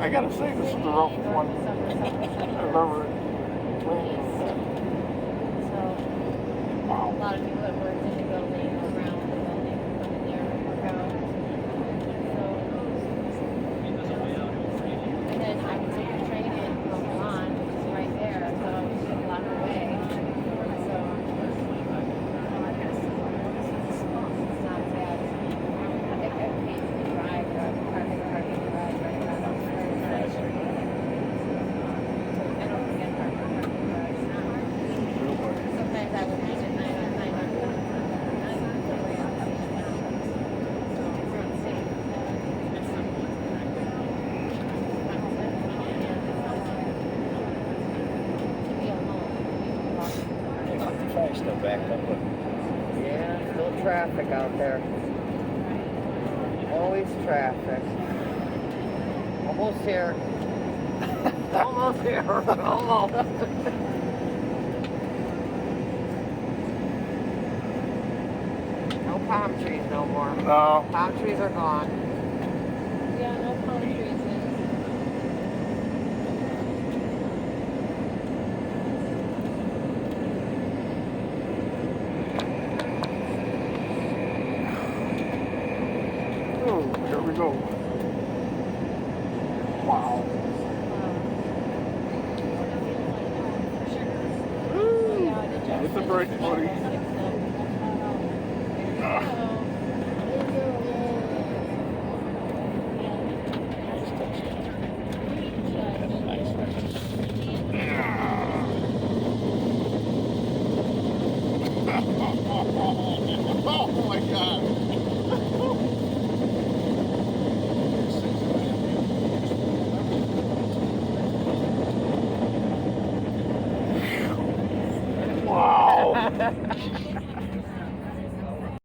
I gotta say, this is the roughest one I've ever cleaned. Wow. A lot of people that worked in the building, around the building, come in there and work out. And then I was taking the train in from Milan, which is right there, so I was just a block away. So it's not bad. I think I paid to drive, parking drive right around the first street. I don't forget parking drive. Sometimes I would leave at 9 or 9 o'clock. Still backed up. Yeah, still traffic out there. Always traffic. Almost here. Almost here. Almost. No palm trees no more. No. Palm trees are gone. Yeah, no palm trees in. Oh, here we go. Wow. Hit the brake, buddy. Oh my God.